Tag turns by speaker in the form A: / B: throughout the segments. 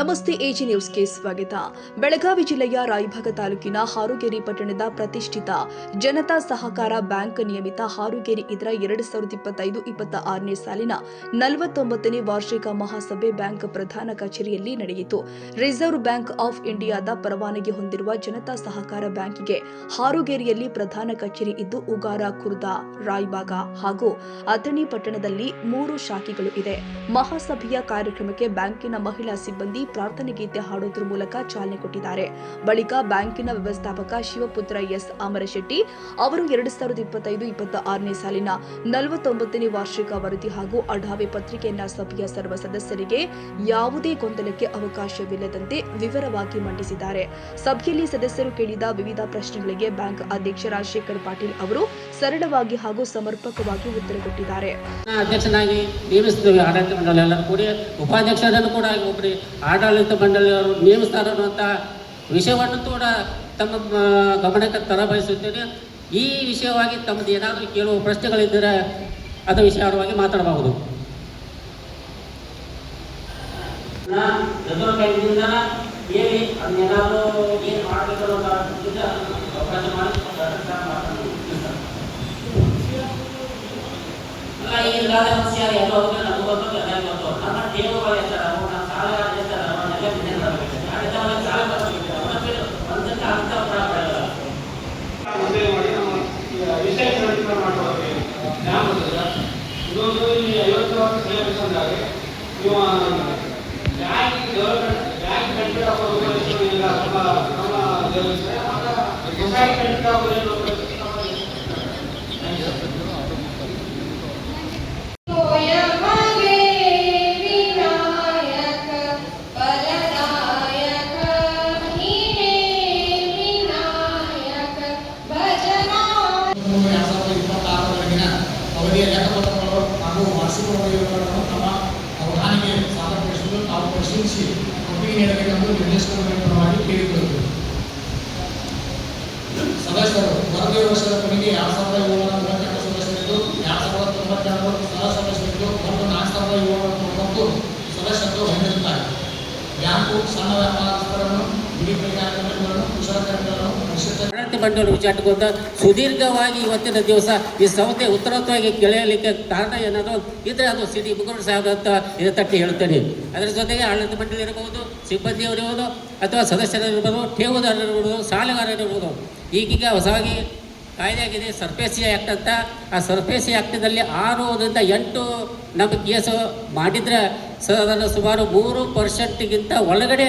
A: ನಮಸ್ತೆ ಎಜಿ ನ್ಯೂಸ್ಗೆ ಸ್ವಾಗತ. ಬೆಳಗಾವಿ ಜಿಲ್ಲೆಯ ರಾಯಭಾಗ ತಾಲೂಕಿನ ಹಾರುಗೇರಿ ಪಟ್ಟಣದ ಪ್ರತಿಷ್ಠಿತ ಜನತಾ ಸಹಕಾರ ಬ್ಯಾಂಕ್ ನಿಯಮಿತ ಹಾರುಗೇರಿ ಇದರ 2025-26ನೇ ಸಾಲಿನ 49ನೇ ವಾರ್ಷಿಕ ಮಹಾಸಭೆ ಬ್ಯಾಂಕ್ ಪ್ರಧಾನ ಕಚೇರಿಯಲ್ಲಿ ನಡೆಯಿತು. ರಿಸರ್ವ್ ಬ್ಯಾಂಕ್ ಆಫ್ ಇಂಡಿಯಾದ ಪರವಾನಗಿ ಹೊಂದಿರುವ ಜನತಾ ಸಹಕಾರ ಬ್ಯಾಂಕಿಗೆ ಹಾರುಗೇರಿಯಲ್ಲಿ ಪ್ರಧಾನ ಕಚೇರಿ ಇದ್ದು, ಉಗಾರ, ಖುರ್ದಾ, ರಾಯಬಾಗ ಹಾಗೂ ಅಥಣಿ ಪಟ್ಟಣದಲ್ಲಿ 3 ಶಾಖೆಗಳು ಇದೆ. ಮಹಾಸಭೆಯ ಕಾರ್ಯಕ್ರಮಕ್ಕೆ ಬ್ಯಾಂಕಿನ ಮಹಿಳಾ ಸಿಬ್ಬಂದಿ ಪ್ರಾರ್ಥನೆ ಗೀತೆ ಹಾಡೋದ್ರ ಮೂಲಕ ಚಾಲನೆ ಕೊಟ್ಟಿದ್ದಾರೆ. ಬಳಿಕ ಬ್ಯಾಂಕಿನ ವ್ಯವಸ್ಥಾಪಕ ಶಿವಪುತ್ರ ಎಸ್ ಅಮರಶೆಟ್ಟಿ ಅವರು 2025-26ನೇ ಸಾಲಿನ 49ನೇ ವಾರ್ಷಿಕ ವರದಿ ಹಾಗೂ ಅಢಾವೆ ಪತ್ರಿಕೆಯನ್ನ ಸಭೆಯ ಸರ್ವ ಸದಸ್ಯರಿಗೆ ಯಾವುದೇ ಗೊಂದಲಕ್ಕೆ ಅವಕಾಶವಿಲ್ಲದಂತೆ ವಿವರವಾಗಿ ಮಂಡಿಸಿದ್ದಾರೆ. ಸಭೆಯಲ್ಲಿ ಸದಸ್ಯರು ಕೇಳಿದ ವಿವಿಧ ಪ್ರಶ್ನೆಗಳಿಗೆ ಬ್ಯಾಂಕ್ ಅಧ್ಯಕ್ಷ ರಾಜಶೇಖರ್ ಪಾಟೀಲ್ ಅವರು ಸರಳವಾಗಿ ಹಾಗೂ ಸಮರ್ಪಕವಾಗಿ ಉತ್ತರ ಕೊಟ್ಟಿದ್ದಾರೆ.
B: ಅಧ್ಯಕ್ಷನಾಗಿ ನೇಮಿಸಿದ್ದೇವೆ. ಆಡಳಿತ ಮಂಡಳಿ ಎಲ್ಲರೂ ಕೂಡಿ ಉಪಾಧ್ಯಕ್ಷರನ್ನು ಕೂಡ ಒಬ್ಬರು ಆಡಳಿತ ಮಂಡಳಿಯವರು ನೇಮಿಸ್ತಾರೆ ಅನ್ನುವಂಥ ವಿಷಯವನ್ನು ಕೂಡ ತಮ್ಮ ಗಮನಕ್ಕೆ ತರಬಯಸುತ್ತೇನೆ. ಈ ವಿಷಯವಾಗಿ ತಮ್ಮದು ಏನಾದರೂ ಕೇಳುವ ಪ್ರಶ್ನೆಗಳಿದ್ದರೆ ಅದು ವಿಷಯವಾಗಿ ಮಾತಾಡಬಹುದು. ಹೇಳಿ ಅದನ್ನೇನಾದರೂ ಏನು ಮಾಡಬೇಕು ಅವಕಾಶ ಮಾಡಿ ಈಗ ಸಮಸ್ಯೆ ಎಲ್ಲೋ ನಮಗೂ ಗೊತ್ತು, ಎಲ್ಲರಿಗೂ ಗೊತ್ತು. ನಮ್ಮ ಠೇವುಗಳು ಇರ್ತಾರೆ, ನಮ್ಮ ಸಾಲಗಾರ ಇರ್ತಾರೆ, ಅವನ್ನೆಲ್ಲ ಬಿಡುಗಡೆ ಮಾಡಬೇಕು. ಸಾಲ ಬರಬೇಕು, ಒಂದಕ್ಕೆ ಅರ್ಥ ಮಾಡಲ್ಲ. ವಿಷಯ ಮಾಡ್ಕೊಳ್ಳೋಕೆ ಇದೊಂದು ಇಲ್ಲಿ 50 ವರ್ಷ ಸಿಲೆಬಸ್ ಅಂದಾಗ ನೀವು ಬ್ಯಾಂಕ್ ಕಂಟ್ರಿ ಇಲ್ಲ ಸೊಸೈಟಿ ಕಂಟ್ರಿ
C: ಅವಧಿಯ ಲೆಕ್ಕಪತ್ರಗಳು ಹಾಗೂ ವಾರ್ಷಿಕ ವರದಿಗಳನ್ನು ತಮ್ಮ ಅವಧಾನಿಗೆ ಸಾದರಪಡಿಸಲು ನಾವು ಪರಿಶೀಲಿಸಿ ಒಪ್ಪಿಗೆ ನೀಡಬೇಕೆಂದು ನಿರ್ದೇಶಕರ ಪರವಾಗಿ ಕೇಳಿಕೊಳ್ಳುತ್ತೇವೆ. ಸದಸ್ಯರು ವರದಿ ವರ್ಷದ ಕೊನೆಗೆ 2798 ಸದಸ್ಯರಿದ್ದು 2092 ಸಹ ಸದಸ್ಯರಿದ್ದು ಒಟ್ಟು 4799 ಸದಸ್ಯರು ಹೊಂದಿರುತ್ತಾರೆ. ಬ್ಯಾಂಕು ಸಣ್ಣ ವ್ಯಾಪಾರಸ್ಥರನ್ನು, ಗುಡಿ ಕೈಗಾರಿಕೆಗಳನ್ನು, ಕುಶಲಕರ್ಮಿಗಳನ್ನು,
B: ಆಡಳಿತ ಮಂಡಳಿ ವಿಚಾರಗೊಂಡ ಸುದೀರ್ಘವಾಗಿ ಇವತ್ತಿನ ದಿವಸ ಈ ಸಂಸ್ಥೆ ಉತ್ತರೋತ್ತರವಾಗಿ ಕೆಳೆಯಲಿಕ್ಕೆ ಕಾರಣ ಏನಾದರೂ ಇದ್ರೆ ಅದು ಸಿಡಿ ಮುಗುರು ಸಾಹೇಬ್ ಅಂತ ಇದು ತಟ್ಟಿ ಹೇಳ್ತೇನೆ. ಅದರ ಜೊತೆಗೆ ಆಡಳಿತ ಮಂಡಳಿ ಇರಬಹುದು, ಸಿಬ್ಬಂದಿಯವರಿರ್ಬೋದು, ಅಥವಾ ಸದಸ್ಯರಿರ್ಬೋದು, ಠೇವುದಾರರಿರ್ಬೋದು, ಸಾಲಗಾರರಿರ್ಬೋದು. ಈಗೀಗ ಹೊಸದಾಗಿ ಕಾಯ್ದೆ ಆಗಿದೆ ಸರ್ಫೇಸಿ ಆ್ಯಕ್ಟ್ ಅಂತ. ಆ ಸರ್ಫೇಸಿ ಆ್ಯಕ್ಟ್ನಲ್ಲಿ 6ರಿಂದ 8 ನಮ್ಮ ಕೇಸು ಮಾಡಿದರೆ ಸಾಧಾರಣ ಸುಮಾರು 3% ಒಳಗಡೆ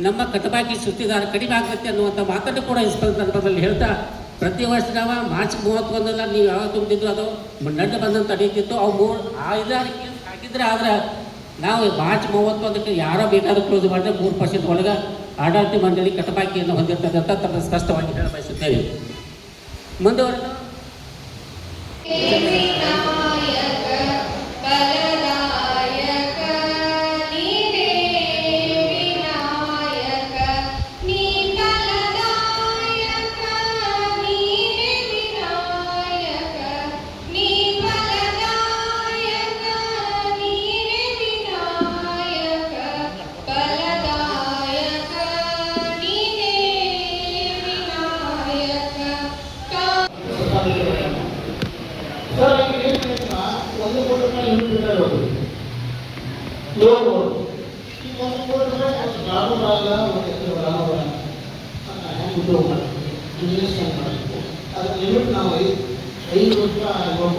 B: ನಮ್ಮ ಕಟಬಾಕಿ ಸುತ್ತಿದಾರ ಕಡಿಮೆ ಆಗುತ್ತೆ ಅನ್ನುವಂಥ ಮಾತನ್ನು ಕೂಡ ಈ ಸಂದರ್ಭದಲ್ಲಿ ಹೇಳ್ತಾ, ಪ್ರತಿ ವರ್ಷ ನಾವು ಮಾರ್ಚ್ 31 ನೀವು ಯಾವಾಗ ತುಂಬಿದ್ದು ಅದು ನಡ್ಡು ಬಂದಂತ ನಡೀತಿತ್ತು. ಅವು 5-6 ಕೇಸ್ ಹಾಕಿದ್ರೆ ಆದರೆ ನಾವು ಮಾರ್ಚ್ 31ಕ್ಕೆ ಯಾರೋ ಬೇಕಾದ್ರೂ ಕ್ಲೋಸ್ ಮಾಡಿದ್ರೆ 3% ಒಳಗೆ ಆಡಳಿತ ಮಂಡಳಿ ಕಟಬಾಕಿಯನ್ನು ಹೊಂದಿರ್ತದೆ ಅಂತ ತಮ್ಮ ಸ್ಪಷ್ಟವಾಗಿ ಹೇಳ ಬಯಸುತ್ತೇವೆ. ಮುಂದುವರೆದು
C: ನಾವು 5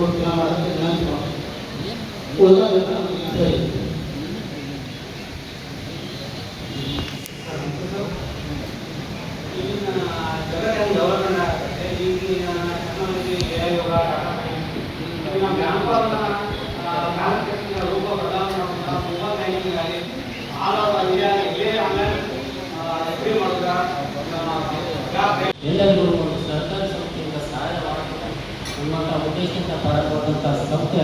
C: ವರ್ಷ
B: ಎಲ್ಲರಿಗೂ ಒಂದು ಸರ್ಕಾರಿ ಸಂಸ್ಥೆಯಿಂದ ಸಹಾಯವಾಗಬೇಕು ಅನ್ನುವಂಥ ಉದ್ದೇಶದಿಂದ ಪ್ರಾರಂಭವಾದಂಥ ಸಂಸ್ಥೆ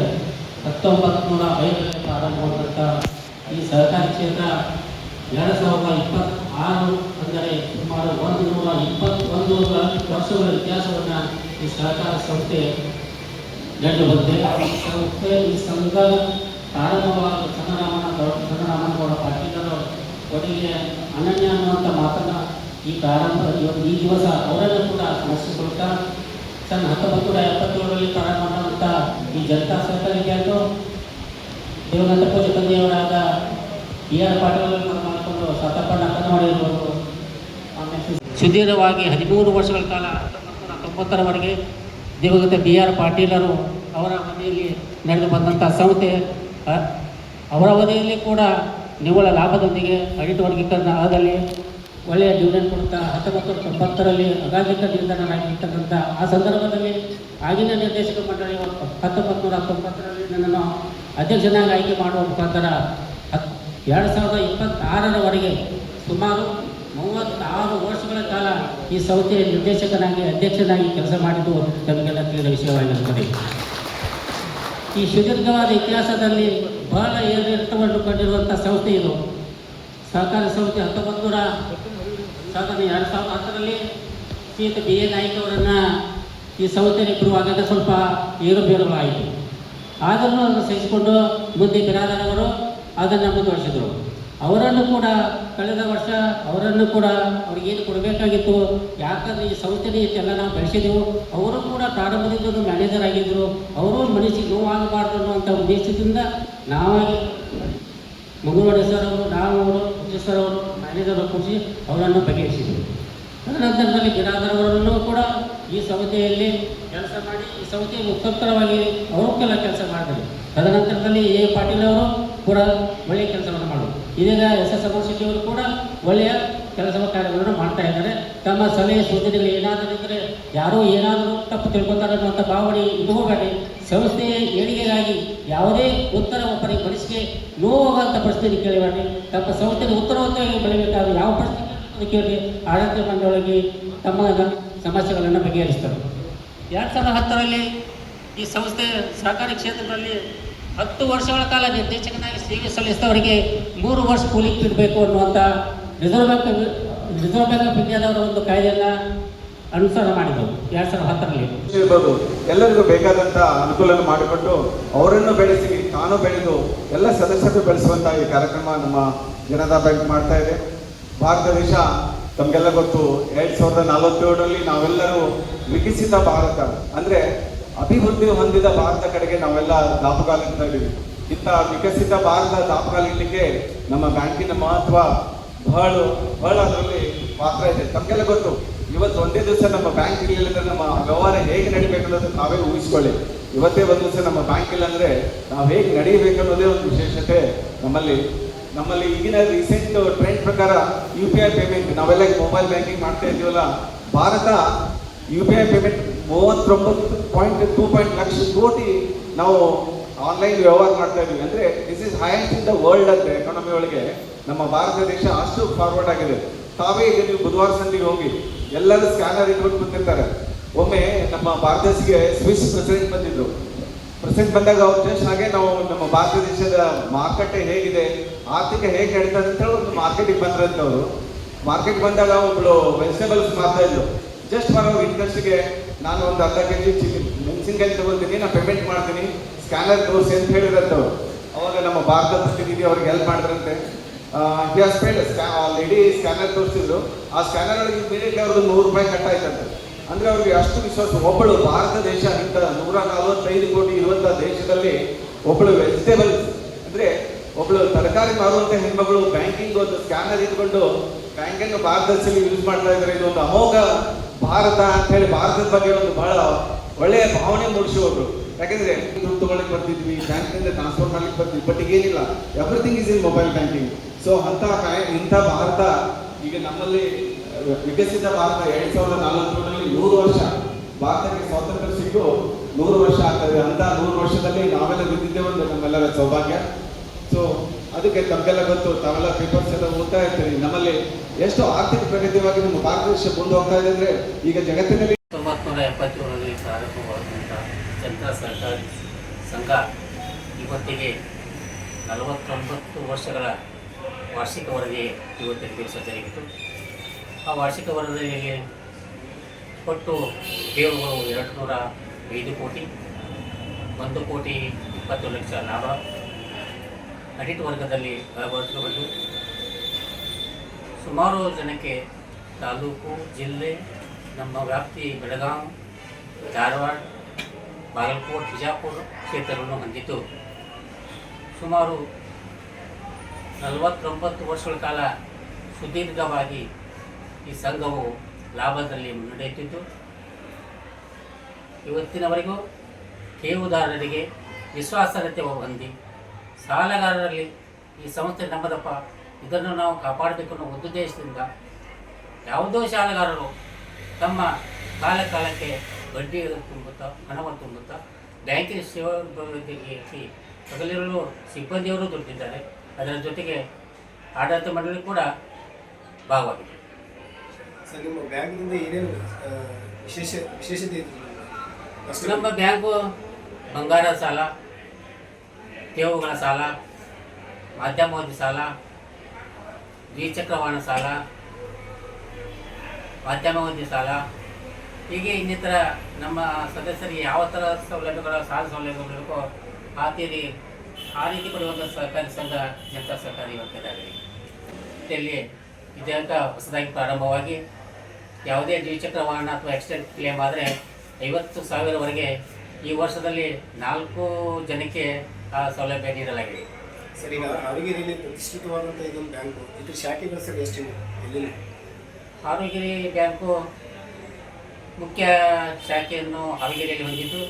B: 1905ರಲ್ಲಿ ಪ್ರಾರಂಭವಾದಂಥ ಈ ಸಹಕಾರಿ ಕ್ಷೇತ್ರ 2026 ಅಂದರೆ ಸುಮಾರು 121 ವರ್ಷಗಳ ಇತಿಹಾಸವನ್ನು ಈ ಸಹಕಾರ ಸಂಸ್ಥೆ ನಡೆದು ಬಂದಿದೆ. ಈ ಸಂಘ ಪ್ರಾರಂಭವಾದ ಚನ್ನರಾಮನಗೌಡ ಪಾಟೀಲರು ಕೊನೆಗೆ ಅನನ್ಯ ಅನ್ನುವಂಥ ಮಾತನ್ನು ಈ ಪ್ರಾರಂಭ ಈ ದಿವಸ ಅವರನ್ನು ಕೂಡ ಸ್ಮರಿಸಿಕೊಳ್ತಾ 1977ರಲ್ಲಿ ಪ್ರಾರಂಭ ಮಾಡುವಂಥ ಈ ಜನತಾ ಸಹಕಾರಿ ಬ್ಯಾಂಕು ದೇವನಂದ ಪೂಜೆ ತಂದೆಯವರಾದ BR ಪಾಟೀಲ್ ಅವರನ್ನು ಮಾಡಿಕೊಂಡು ಸತಪಣ್ಣ ಮಾಡಿರುವುದು. ಸುದೀರ್ಘವಾಗಿ 13 ವರ್ಷಗಳ ಕಾಲ 1990ರವರೆಗೆ ದಿವಂಗತ BR ಪಾಟೀಲರು ಅವರ ಅವಧಿಯಲ್ಲಿ ನಡೆದು ಬಂದಂಥ ಸಂಸ್ಥೆ ಅವರ ಅವಧಿಯಲ್ಲಿ ಕೂಡ ನಿವ್ವಳ ಲಾಭದೊಂದಿಗೆ ಆಡಿಟ್ ವರ್ಗೀಕರಣ ಆದಲ್ಲಿ ಒಳ್ಳೆಯ ಡಿವಿಡೆಂಡ್ ಕೊಡುತ್ತಾ 1990ರಲ್ಲಿ ಅಗಾಧಿಕ ನಿಧನರಾಗಿರ್ತಕ್ಕಂಥ ಆ ಸಂದರ್ಭದಲ್ಲಿ ಆಗಿನ ನಿರ್ದೇಶಕ ಮಂಡಳಿ 1990ರಲ್ಲಿ ನನ್ನನ್ನು ಅಧ್ಯಕ್ಷನಾಗಿ ಆಯ್ಕೆ ಮಾಡುವ ಮುಖಾಂತರ 2026ರವರೆಗೆ ಸುಮಾರು 36 ವರ್ಷಗಳ ಕಾಲ ಈ ಸಂಸ್ಥೆಯ ನಿರ್ದೇಶಕನಾಗಿ ಅಧ್ಯಕ್ಷನಾಗಿ ಕೆಲಸ ಮಾಡಿದ್ದು ನಮಗೆಲ್ಲ ತಿಳಿದ ವಿಷಯವಾಗಿರುತ್ತದೆ. ಈ ಸುದೀರ್ಘವಾದ ಇತಿಹಾಸದಲ್ಲಿ ಬಹಳ ಏರಿಳಿತವನ್ನು ಕಂಡಿರುವಂಥ ಸಂಸ್ಥೆ ಇದು. ಸಹಕಾರ ಸಂಸ್ಥೆ 2010ರಲ್ಲಿ ಶ್ರೀಯುತ BA ನಾಯ್ಕ ಅವರನ್ನು ಈ ಸಂಸ್ಥೆಯಲ್ಲಿ ಬರುವಾಗ ಸ್ವಲ್ಪ ಏರುಪೇರುಗಳಾಯಿತು. ಆದರೂ ಅದನ್ನು ಸಹಿಸಿಕೊಂಡು ಮುಂದೆ ಬಿರಾದರವರು ಅದನ್ನು ಮುಂದುವರಿಸಿದರು. ಅವರನ್ನು ಕೂಡ ಕಳೆದ ವರ್ಷ ಅವ್ರಿಗೇನು ಕೊಡಬೇಕಾಗಿತ್ತು, ಯಾಕಂದರೆ ಈ ಸಂಸ್ಥೆನೇ ಇಷ್ಟೆಲ್ಲ ನಾವು ಬೆಳೆಸಿದೆವು. ಅವರು ಕೂಡ ಪ್ರಾರಂಭದಿಂದ ಮ್ಯಾನೇಜರ್ ಆಗಿದ್ದರು. ಅವರು ಮನಸ್ಸಿಗೆ ನೋವಾಗಬಾರ್ದು ಅನ್ನುವಂಥ ಉದ್ದೇಶದಿಂದ ನಾವಾಗಿ ಮಂಗಳವಾಡಿ ಸರ್ ಅವರು, ಅವರು ಸರ್ ಅವರು ಮ್ಯಾನೇಜರ್ ಕೂರಿಸಿ ಅವರನ್ನು ಬಗೆಹರಿಸಿದರು. ತದನಂತರದಲ್ಲಿ ಬಿರಾದರವರನ್ನು ಕೂಡ ಈ ಸಂಸ್ಥೆಯಲ್ಲಿ ಕೆಲಸ ಮಾಡಿ ಈ ಸಂಸ್ಥೆಗೆ ಉತ್ತರವಾಗಿ ಅವರು ಕೆಲಸ ಮಾಡಿದರು. ತದನಂತರದಲ್ಲಿ A ಪಾಟೀಲ್ ಅವರು ಕೂಡ ಒಳ್ಳೆಯ ಕೆಲಸವನ್ನು ಮಾಡೋದು. ಇದೀಗ SS ಅಮರ್ಶೆಟ್ಟಿ ಅವರು ಕೂಡ ಒಳ್ಳೆಯ ಕೆಲಸ ಕಾರ್ಯಗಳನ್ನು ಮಾಡ್ತಾ ಇದ್ದಾರೆ. ತಮ್ಮ ಸಲಹೆ ಸೂಚನೆಗಳು ಏನಾದರೂ ಇದ್ದರೆ ಯಾರೋ ಏನಾದರೂ ತಪ್ಪು ತಿಳ್ಕೊತಾರೆ ಅನ್ನುವಂಥ ಭಾವನೆ ಇಟ್ಕೋಬೇಡಿ. ಸಂಸ್ಥೆಯ ಏಳಿಗೆಗಾಗಿ ಯಾವುದೇ ಉತ್ತರ ಒಬ್ಬರಿಗೆ ಮನಸ್ಸಿಗೆ ನೋವಾಗುವಂಥ ಪ್ರಶ್ನೆ ಕೇಳಬೇಡಿ. ತಮ್ಮ ಸಂಸ್ಥೆಗೆ ಉತ್ತರವಂತವಾಗಿ ಬೆಳೀಬೇಕಾದ್ರೆ ಯಾವ ಪ್ರಶ್ನೆ ಕೇಳಿ ಆಡಳಿತ ಮಂಡಳಿಗೆ ತಮ್ಮ ಸಮಸ್ಯೆಗಳನ್ನು ಬಗೆಹರಿಸ್ತಾರೆ. 2010ರಲ್ಲಿ ಈ ಸಂಸ್ಥೆ ಸಹಕಾರಿ ಕ್ಷೇತ್ರದಲ್ಲಿ 10 ವರ್ಷಗಳ ಕಾಲ ನಿರ್ದೇಶಕನಾಗಿ ಸೇವೆ ಸಲ್ಲಿಸಿದವರಿಗೆ 3 ವರ್ಷ ಕೂಲಿ ಇಡಬೇಕು ಅನ್ನುವಂಥ ರಿಸರ್ವ್ ಬ್ಯಾಂಕ್ ಆಫ್ ಇಂಡಿಯಾದವರ ಒಂದು ಕಾಯ್ದೆಯನ್ನು ಅನುಸರಣ ಮಾಡಿದರು 2010ರಲ್ಲಿ.
D: ಇರ್ಬೋದು, ಎಲ್ಲರಿಗೂ ಬೇಕಾದಂಥ ಅನುಕೂಲ ಮಾಡಿಕೊಂಡು ಅವರನ್ನು ಬೆಳೆಸಿ ತಾನು ಬೆಳೆದು ಎಲ್ಲ ಸದಸ್ಯರು ಬೆಳೆಸುವಂಥ ಈ ಕಾರ್ಯಕ್ರಮ ನಮ್ಮ ಜನತಾ ಬ್ಯಾಂಕ್ ಮಾಡ್ತಾ ಇದೆ. ಭಾರತ ದೇಶ ತಮಗೆಲ್ಲ ಗೊತ್ತು, 2047ರಲ್ಲಿ ನಾವೆಲ್ಲರೂ ವಿಕಸಿತ ಭಾರತ ಅಂದರೆ ಅಭಿವೃದ್ಧಿ ಹೊಂದಿದ ಭಾರತ ಕಡೆಗೆ ನಾವೆಲ್ಲ ದಾಪುಗಾಲಿಡ್ತಾ ಇದ್ದೀವಿ. ಇಂಥ ವಿಕಸಿತ ಭಾರತ ದಾಪುಗಾಲಿಡ್ಲಿಕ್ಕೆ ನಮ್ಮ ಬ್ಯಾಂಕಿನ ಮಹತ್ವ ಬಹಳ ಅದರಲ್ಲಿ ಪಾತ್ರ ಇದೆ. ತಮಗೆಲ್ಲ ಗೊತ್ತು, ಇವತ್ತು ಒಂದೇ ದಿವಸ ನಮ್ಮ ಬ್ಯಾಂಕ್ ಇರಲಿಲ್ಲ ನಮ್ಮ ವ್ಯವಹಾರ ಹೇಗೆ ನಡಿಬೇಕು ಅನ್ನೋದು ನಾವೇ ಊಹಿಸ್ಕೊಳ್ಳಿ. ಇವತ್ತೇ ಒಂದು ದಿವಸ ನಮ್ಮ ಬ್ಯಾಂಕ್ ಇಲ್ಲ ಅಂದರೆ ನಾವು ಹೇಗೆ ನಡೀಬೇಕು ಅನ್ನೋದೇ ಒಂದು ವಿಶೇಷತೆ ನಮ್ಮಲ್ಲಿ ಈಗಿನ ರೀಸೆಂಟ್ ಟ್ರೆಂಡ್ ಪ್ರಕಾರ UPI ಪೇಮೆಂಟ್ ನಾವೆಲ್ಲ ಮೊಬೈಲ್ ಬ್ಯಾಂಕಿಂಗ್ ಮಾಡ್ತಾ ಇದ್ದೀವಲ್ಲ, ಭಾರತ UPI ಪೇಮೆಂಟ್ 39.2 ಲಕ್ಷ ಕೋಟಿ ನಾವು ಆನ್ಲೈನ್ ವ್ಯವಹಾರ ಮಾಡ್ತಾ ಇದ್ದೀವಿ. ಅಂದರೆ this is highest in the world ಅಂದರೆ ಎಕಾನಮಿ ಒಳಗೆ ನಮ್ಮ ಭಾರತ ದೇಶ ಅಷ್ಟು ಫಾರ್ವರ್ಡ್ ಆಗಿದೆ. ತಾವೇ ಈಗ ನೀವು ಬುಧವಾರ ಸಂಧಿಗೆ ಹೋಗಿ ಎಲ್ಲರೂ ಸ್ಕ್ಯಾನರ್ ಇಟ್ಕೊಂಡು ಕೂತಿರ್ತಾರೆ. ಒಮ್ಮೆ ನಮ್ಮ ಭಾರತ ದೇಶಕ್ಕೆ ಸ್ವಿಸ್ ಪ್ರೆಸಿಡೆಂಟ್ ಬಂದಾಗ ಅವ್ರು ಜಸ್ಟ್ ಹಾಗೆ ನಾವು ನಮ್ಮ ಭಾರತ ದೇಶದ ಮಾರುಕಟ್ಟೆ ಹೇಗಿದೆ, ಆರ್ಥಿಕ ಹೇಗೆ ನಡೀತದೆ ಅಂತ ಹೇಳಿ ಒಂದು ಮಾರ್ಕೆಟಿಗೆ ಬಂದ್ರಂತವ್ರು. ಮಾರ್ಕೆಟ್ ಬಂದಾಗ ಒಬ್ಬಳು ವೆಜಿಟೇಬಲ್ಸ್ ಮಾರ್ತಾ ಇದ್ರು. ಜಸ್ಟ್ ಬರೋ ಇಂಟ್ರೆಸ್ಟ್ಗೆ ನಾನು ಒಂದು ಅರ್ಧ kg ಮೆಣಸಿನ್ಕಾಯಿ ತಗೊಳ್ತೀನಿ, ನಾನು ಪೇಮೆಂಟ್ ಮಾಡ್ತೀನಿ, ಸ್ಕ್ಯಾನರ್ ತೋರಿಸಿ ಅಂತ ಹೇಳಿರಂತವ್ರು. ಅವಾಗ ನಮ್ಮ ಭಾರತ ಪ್ರತಿನಿಧಿ ಅವ್ರಿಗೆ ಹೆಲ್ಪ್ ಮಾಡಿದ್ರಂತೆ. ಲೇಡಿ ಸ್ಕ್ಯಾನರ್ ತೋರಿಸಿದ್ರು. ಆ ಸ್ಕ್ಯಾನರ್ ಒಳಗೆ ಇಮಿಡಿಯೇಟ್ಲಿ ಅವ್ರದ್ದು ₹100 ಕಟ್ಟಾಯ್ತಂತೆ. ಅಂದರೆ ಅವ್ರಿಗೆ ಅಷ್ಟು ವಿಶ್ವಾಸ. ಒಬ್ಬಳು ಭಾರತ ದೇಶ ಇಂಥ 145 ಕೋಟಿ ಇರುವಂಥ ದೇಶದಲ್ಲಿ ಒಬ್ಬಳು ವೆಜಿಟೇಬಲ್ಸ್ ಅಂದರೆ ಒಬ್ಬಳು ತರಕಾರಿ ಮಾರುವಂಥ ಹೆಣ್ಮಗಳು ಬ್ಯಾಂಕಿಂಗ್ ಒಂದು ಸ್ಕ್ಯಾನರ್ ಇಟ್ಕೊಂಡು ಬ್ಯಾಂಕನ್ನು ಭಾರತದಲ್ಲಿ ಯೂಸ್ ಮಾಡ್ತಾ ಇದ್ದಾರೆ. ಇದೊಂದು ಅಮೋಘ ಭಾರತ ಅಂತ ಹೇಳಿ ಭಾರತದ ಬಗ್ಗೆ ಒಂದು ಬಹಳ ಒಳ್ಳೆಯ ಭಾವನೆ ಮೂಡಿಸುವವರು. ಯಾಕೆಂದರೆ ದುಡ್ಡು ತೊಗೊಳಕ್ಕೆ ಬರ್ತಿದ್ವಿ, ಬ್ಯಾಂಕಿನಿಂದ ಟ್ರಾನ್ಸ್ಫರ್ ಮಾಡ್ಲಿಕ್ಕೆ ಬರ್ತಿದ್ವಿ, ಬಟ್ ಈಗೇನಿಲ್ಲ, everything is in mobile banking. So ಇಂಥ ಭಾರತ ಈಗ ನಮ್ಮಲ್ಲಿ ವಿಕಸಿತ ಭಾರತ 2047ರಲ್ಲಿ 100 ವರ್ಷ ಭಾರತಕ್ಕೆ ಸ್ವಾತಂತ್ರ್ಯ ಸಿಕ್ಕು 100 ವರ್ಷ ಆಗ್ತದೆ. ಅಂತ 100 ವರ್ಷದಲ್ಲಿ ನಾವೆಲ್ಲ ಬಿದ್ದಿದ್ದೇ ಒಂದು ನಮ್ಮೆಲ್ಲರ ಸೌಭಾಗ್ಯ. ಸೊ ಅದಕ್ಕೆ ತಮಗೆಲ್ಲ ಗೊತ್ತು, ತಾವೆಲ್ಲ ಪೇಪರ್ಸ್ ಎಲ್ಲ ಓದ್ತಾ ಇರ್ತೀರಿ. ನಮ್ಮಲ್ಲಿ ಎಷ್ಟು ಆರ್ಥಿಕ ಪ್ರಗತಿವಾಗಿ ನಮ್ಮ ಭಾರತ ದೇಶ ಮುಂದೆ ಹೋಗ್ತಾ ಇದೆ ಅಂದರೆ ಈಗ ಜಗತ್ತಿನಲ್ಲಿ
B: 1977ರಲ್ಲಿ ಪ್ರಾರಂಭವಾದಂಥ ಜನತಾ ಸಹಕಾರಿ ಸಂಘ ಇವತ್ತಿಗೆ 49 ವರ್ಷಗಳ ವಾರ್ಷಿಕ ವರದಿ ಇವತ್ತಿನ ದಿವಸ ಜರುಗಿತು. ಆ ವಾರ್ಷಿಕ ವರದಿಯಲ್ಲಿ ಒಟ್ಟು ಠೇವುಗಳು 205 ಕೋಟಿ, 1,20,20,00,000 ಲಾಭ, ಆಡಿಟ್ ವರ್ಗದಲ್ಲಿ 40 ಸುಮಾರು ಜನಕ್ಕೆ ತಾಲೂಕು, ಜಿಲ್ಲೆ, ನಮ್ಮ ವ್ಯಾಪ್ತಿ ಬೆಳಗಾವಿ, ಧಾರವಾಡ, ಬಾಗಲಕೋಟೆ, ಬಿಜಾಪುರ ಕ್ಷೇತ್ರಗಳನ್ನು ಹೊಂದಿದ್ದು ಸುಮಾರು 49 ವರ್ಷಗಳ ಕಾಲ ಸುದೀರ್ಘವಾಗಿ ಈ ಸಂಘವು ಲಾಭದಲ್ಲಿ ಮುನ್ನಡೆಯುತ್ತಿದ್ದು ಇವತ್ತಿನವರೆಗೂ ಠೇವುದಾರರಿಗೆ ವಿಶ್ವಾಸಾರ್ಹತೆ ಹೊಂದಿ ಸಾಲಗಾರರಲ್ಲಿ ಈ ಸಂಸ್ಥೆ ನಮ್ಮದಪ್ಪ, ಇದನ್ನು ನಾವು ಕಾಪಾಡಬೇಕು ಅನ್ನೋ ಒಂದು ಉದ್ದೇಶದಿಂದ ಯಾವುದೋ ಸಾಲಗಾರರು ತಮ್ಮ ಕಾಲಕ್ಕೆ ಬಡ್ಡಿ ತುಂಬುತ್ತಾ, ಹಣವನ್ನು ತುಂಬುತ್ತಾ ಬ್ಯಾಂಕಿನ ಸೇವೆಗೆ ಹಗಲಿರಲು ಸಿಬ್ಬಂದಿಯವರು ದುಡ್ಡಿದ್ದಾರೆ. ಅದರ ಜೊತೆಗೆ ಆಡಳಿತ ಮಂಡಳಿ ಕೂಡ ಭಾಗವಾಗಿದೆ.
E: ಸರ್, ನಿಮ್ಮ ಬ್ಯಾಂಕ್ನಿಂದ ಏನೇನು ವಿಶೇಷತೆ ಇದೆ?
B: ನಮ್ಮ ಬ್ಯಾಂಕು ಬಂಗಾರ ಸಾಲ, ಠೇವುಗಳ ಸಾಲ, ಮಧ್ಯಮಾವಧಿ ಸಾಲ, ದ್ವಿಚಕ್ರ ವಾಹನ ಸಾಲ, ಮಧ್ಯಮಾವಧಿ ಸಾಲ, ಹೀಗೆ ಇನ್ನಿತರ ನಮ್ಮ ಸದಸ್ಯರಿಗೆ ಯಾವ ಥರ ಸೌಲಭ್ಯಗಳ ಸಾಲ ಸೌಲಭ್ಯಗಳು ಬೇಕೋ ಆ ರೀತಿ ಕೊಡುವಂಥ ಸಹಕಾರಿ ಸಂಘ ಜನತಾ ಸಹಕಾರಿ ವರ್ಗದಾಗಿದೆ. ಇದರಲ್ಲಿ ಇದ್ಯಾಂಕ ಹೊಸದಾಗಿ ಪ್ರಾರಂಭವಾಗಿ ಯಾವುದೇ ದ್ವಿಚಕ್ರ ವಾಹನ ಅಥವಾ ಆಕ್ಸಿಡೆಂಟ್ ಕ್ಲೇಮ್ ಆದರೆ 50,000ವರೆಗೆ ಈ ವರ್ಷದಲ್ಲಿ 4 ಜನಕ್ಕೆ ಆ ಸೌಲಭ್ಯ ನೀಡಲಾಗಿದೆ.
E: ಸರ್, ಈಗ ಹಾವೇರಿಯಲ್ಲಿ ಪ್ರತಿಷ್ಠಿತವಾದಂಥ ಇದೊಂದು ಬ್ಯಾಂಕು, ಇದ್ರ ಶಾಖೆಗಳು ಸರ್ ಎಷ್ಟಿವೆ? ಎಲ್ಲಿ?
B: ಹಾವೇರಿ ಬ್ಯಾಂಕು ಮುಖ್ಯ ಶಾಖೆಯನ್ನು ಹಾವೇರಿಯಲ್ಲಿ ಹೊಂದಿದ್ದು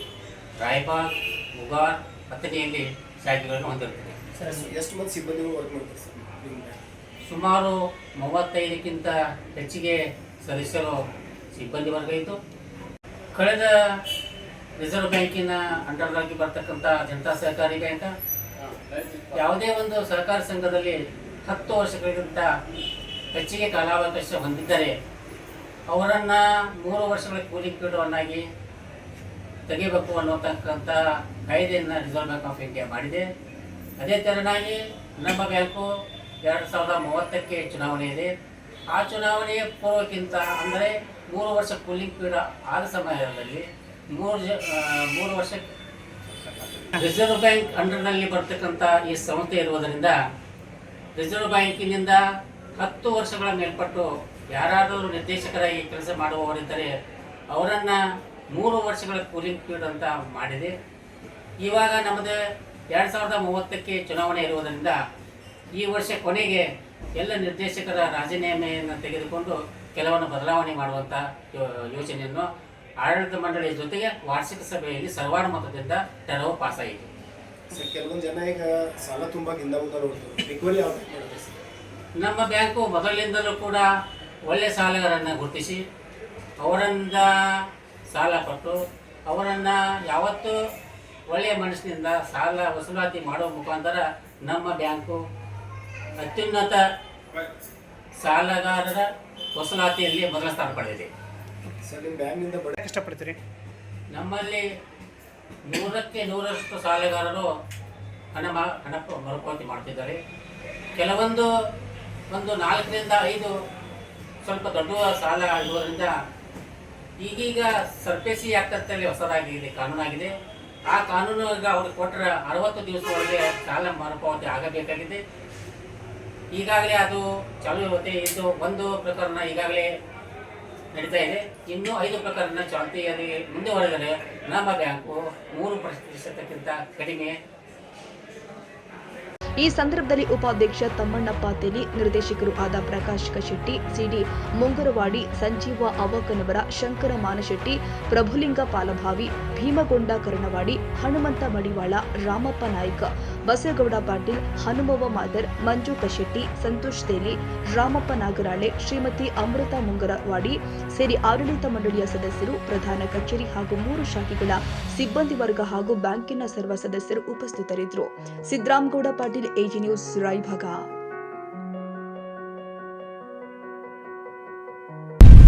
B: ರಾಯಬಾಗ್, ಮುಗಾರ್, ಹತ್ತನೆಯಲ್ಲಿ ಶಾಖೆಗಳನ್ನು ಹೊಂದಿರುತ್ತದೆ.
E: ಸರ್, ಎಷ್ಟು ಮಂದಿ ಸಿಬ್ಬಂದಿಗಳು ವರ್ಕ್ ಮಾಡ್ತಾರೆ ಸರ್ ನಿಮ್ಮ ಬ್ಯಾಂಕ್?
B: ಸುಮಾರು 35ಕ್ಕಿಂತ ಹೆಚ್ಚಿಗೆ ಸದಸ್ಯರು ಸಿಬ್ಬಂದಿ ವರ್ಗ ಇದ್ದು ಕಳೆದ ರಿಸರ್ವ್ ಬ್ಯಾಂಕಿನ ಅಂಡರ್ಗಾಗಿ ಬರ್ತಕ್ಕಂಥ ಜನತಾ ಸಹಕಾರಿ ಬ್ಯಾಂಕ್ ಯಾವುದೇ ಒಂದು ಸಹಕಾರಿ ಸಂಘದಲ್ಲಿ 10 ವರ್ಷಗಳಿಗಿಂತ ಹೆಚ್ಚಿಗೆ ಕಾಲಾವಕಾಶ ಹೊಂದಿದ್ದರೆ ಅವರನ್ನು 3 ವರ್ಷಗಳ ಕೂಲಿಂಗ್ ಪೀರಿಯಡನ್ನಾಗಿ ತೆಗೆಯಬೇಕು ಅನ್ನೋತಕ್ಕಂಥ ಕಾಯ್ದೆಯನ್ನು ರಿಸರ್ವ್ ಬ್ಯಾಂಕ್ ಆಫ್ ಇಂಡಿಯಾ ಮಾಡಿದೆ. ಅದೇ ತೆರನಾಗಿ ನಮ್ಮ ಬ್ಯಾಂಕು 2030ಕ್ಕೆ ಚುನಾವಣೆ ಇದೆ. ಆ ಚುನಾವಣೆಯ ಪೂರ್ವಕ್ಕಿಂತ ಅಂದರೆ 3 ವರ್ಷ ಕೂಲಿಂಗ್ ಪೀರಿಯಡ್ ಆದ ಸಮಯದಲ್ಲಿ 3 ವರ್ಷ ರಿಸರ್ವ್ ಬ್ಯಾಂಕ್ ಅಂಡರ್ನಲ್ಲಿ ಬರ್ತಕ್ಕಂಥ ಈ ಸಂಸ್ಥೆ ಇರುವುದರಿಂದ ರಿಸರ್ವ್ ಬ್ಯಾಂಕಿನಿಂದ 10 ವರ್ಷಗಳ ಮೇಲ್ಪಟ್ಟು ಯಾರಾದರೂ ನಿರ್ದೇಶಕರಾಗಿ ಕೆಲಸ ಮಾಡುವವರಿದ್ದರೆ ಅವರನ್ನು 3 ವರ್ಷಗಳ ಕೂಲಿಂಗ್ ಪೀರಿಯಡ್ ಅಂತ ಮಾಡಿದೆ. ಇವಾಗ ನಮ್ಮದು 2030ಕ್ಕೆ ಚುನಾವಣೆ ಇರುವುದರಿಂದ ಈ ವರ್ಷ ಕೊನೆಗೆ ಎಲ್ಲ ನಿರ್ದೇಶಕರ ರಾಜೀನಾಮೆಯನ್ನು ತೆಗೆದುಕೊಂಡು ಕೆಲವನ್ನು ಬದಲಾವಣೆ ಮಾಡುವಂಥ ಯೋಜನೆಯನ್ನು ಆಡಳಿತ ಮಂಡಳಿಯ ಜೊತೆಗೆ ವಾರ್ಷಿಕ ಸಭೆಯಲ್ಲಿ ಸರ್ವಾನುಮತದಿಂದ ತೆರವು ಪಾಸಾಯಿತು.
E: ಸರ್, ಕೆಲವೊಂದು ಜನ ಈಗ ಸಾಲ ತುಂಬ ಹಿಂದಾಗುತ್ತಾರೆ, ರಿಕವರಿ ಯಾವ ಮಾಡುತ್ತೆ ಸರ್?
B: ನಮ್ಮ ಬ್ಯಾಂಕು ಮೊದಲಿನಿಂದಲೂ ಕೂಡ ಒಳ್ಳೆಯ ಸಾಲಗಾರರನ್ನು ಗುರುತಿಸಿ ಅವರಿಂದ ಸಾಲ ಕೊಟ್ಟು ಅವರನ್ನು ಯಾವತ್ತೂ ಒಳ್ಳೆಯ ಮನಸ್ಸಿನಿಂದ ಸಾಲ ವಸೂಲಾತಿ ಮಾಡುವ ಮುಖಾಂತರ ನಮ್ಮ ಬ್ಯಾಂಕು ಅತ್ಯುನ್ನತ ಸಾಲಗಾರರ ವಸೂಲಾತಿಯಲ್ಲಿ ಮೊದಲ ಸ್ಥಾನ ಪಡೆದಿದೆ.
E: ಸರ್, ನಿಮ್ಮ ಬ್ಯಾಂಕ್ನಿಂದ ಬಡ ಕಷ್ಟಪಡ್ತೀರಿ?
B: ನಮ್ಮಲ್ಲಿ 100ಕ್ಕೆ 100ರಷ್ಟು ಸಾಲಗಾರರು ಹಣ ಮರುಪಾವತಿ ಮಾಡ್ತಿದ್ದಾರೆ. ಕೆಲವೊಂದು 4ರಿಂದ 5 ಸ್ವಲ್ಪ ದೊಡ್ಡ ಸಾಲ ಇರುವುದರಿಂದ ಈಗೀಗ ಸರ್ಫೇಸಿ ಆಗ್ತದಲ್ಲಿ ಹೊಸದಾಗಿ ಕಾನೂನಾಗಿದೆ. ಆ ಕಾನೂನು ಈಗ ಅವ್ರಿಗೆ ಕೊಟ್ಟರೆ 60 ದಿವಸದೊಳಗೆ ಸಾಲ ಮರುಪಾವತಿ ಆಗಬೇಕಾಗಿದೆ. ಈಗಾಗಲೇ ಅದು ಚಾಲೂ ಇರುತ್ತೆ. ಇದು 1 ಪ್ರಕರಣ ಈಗಾಗಲೇ ನಡೀತಾ ಇದೆ. ಇನ್ನೂ 5 ಪ್ರಕರಣ ಚಾಲ್ತಿಯಲ್ಲಿ ಮುಂದುವರೆದರೆ ನಮ್ಮ ಬ್ಯಾಂಕು 3% ಕಡಿಮೆ.
A: ಈ ಸಂದರ್ಭದಲ್ಲಿ ಉಪಾಧ್ಯಕ್ಷ ತಮ್ಮಣ್ಣ ಪಾತೇಲಿ, ನಿರ್ದೇಶಕರು ಆದ ಪ್ರಕಾಶ್ ಕಶೆಟ್ಟಿ, ಸಿಡಿ ಮುಂಗರವಾಡಿ, ಸಂಜೀವ ಅವಕನವರ, ಶಂಕರ ಮಾನಶೆಟ್ಟಿ, ಪ್ರಭುಲಿಂಗ ಪಾಲಭಾವಿ, ಭೀಮಗೊಂಡ ಕರ್ಣವಾಡಿ, ಹನುಮಂತ ಮಡಿವಾಳ, ರಾಮಪ್ಪ ನಾಯ್ಕ, ಬಸಗೌಡ ಪಾಟೀಲ್, ಹನುಮವ್ವ ಮಾದರ್, ಮಂಜು ಕಶೆಟ್ಟಿ, ಸಂತೋಷ್ ತೇಲಿ, ರಾಮಪ್ಪ ನಾಗರಾಳೆ, ಶ್ರೀಮತಿ ಅಮೃತ ಮುಂಗರವಾಡಿ ಸೇರಿ ಆಡಳಿತ ಮಂಡಳಿಯ ಸದಸ್ಯರು, ಪ್ರಧಾನ ಕಚೇರಿ ಹಾಗೂ 3 ಶಾಖೆಗಳ ಸಿಬ್ಬಂದಿ ವರ್ಗ ಹಾಗೂ ಬ್ಯಾಂಕಿನ ಸರ್ವ ಸದಸ್ಯರು ಉಪಸ್ಥಿತರಿದ್ದರು. Siddaramagowda Patil, AG news, Raybag.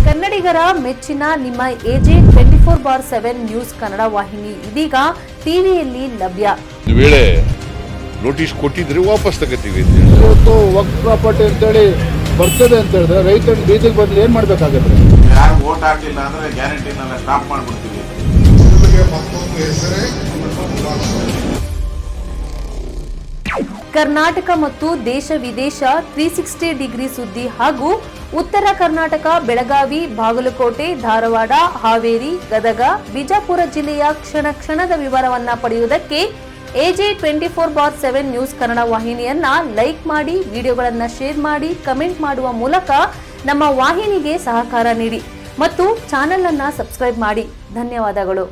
F: ಕನ್ನಡಿಗರ ಮೆಚ್ಚಿನ ನಿಮ್ಮ AG 24/7 ನ್ಯೂಸ್ ಕನ್ನಡ ವಾಹಿನಿ ಇದೀಗ ಟಿವಿಯಲ್ಲಿ ಲಭ್ಯ.
G: ಒಂದು ವೇಳೆ ನೋಟಿಸ್ ಕೊಟ್ಟಿದ್ರೆ ವಾಪಸ್ ತಗೋತೀವಿ.
H: ಇವತ್ತು ವಕ್ಫ್ ಪ್ರಾಪರ್ಟಿ ಅಂತೇಳಿ ಬರ್ತದೆ ಅಂತ ಹೇಳಿದ್ರೆ ರೈತರು ಬೀದಿಗೆ ಬಂದು ಏನ್ ಮಾಡ್ಬೇಕಾಗತ್ತೆ?
I: ಯಾರು ವೋಟ್ ಹಾಕಲಿಲ್ಲ ಅಂದ್ರೆ ಗ್ಯಾರಂಟಿನೆಲ್ಲ ಸ್ಟಾಪ್ ಮಾಡ್ಬಿಡ್ತೀವಿ. ಮತ್ತೊಂದು ಹೆಸರೇ
F: ಕರ್ನಾಟಕ ಮತ್ತು ದೇಶ ವಿದೇಶ 360 ಡಿಗ್ರಿ ಸುದ್ದಿ ಹಾಗೂ ಉತ್ತರ ಕರ್ನಾಟಕ ಬೆಳಗಾವಿ, ಬಾಗಲಕೋಟೆ, ಧಾರವಾಡ, ಹಾವೇರಿ, ಗದಗ, ಬಿಜಾಪುರ ಜಿಲ್ಲೆಯ ಕ್ಷಣ ಕ್ಷಣದ ವಿವರವನ್ನ ಪಡೆಯುವುದಕ್ಕೆ AJ 24/7 ನ್ಯೂಸ್ ಕನ್ನಡ ವಾಹಿನಿಯನ್ನ ಲೈಕ್ ಮಾಡಿ, ವಿಡಿಯೋಗಳನ್ನು ಶೇರ್ ಮಾಡಿ, ಕಮೆಂಟ್ ಮಾಡುವ ಮೂಲಕ ನಮ್ಮ ವಾಹಿನಿಗೆ ಸಹಕಾರ ನೀಡಿ ಮತ್ತು ಚಾನೆಲ್ ಅನ್ನು ಸಬ್ಸ್ಕ್ರೈಬ್ ಮಾಡಿ. ಧನ್ಯವಾದಗಳು.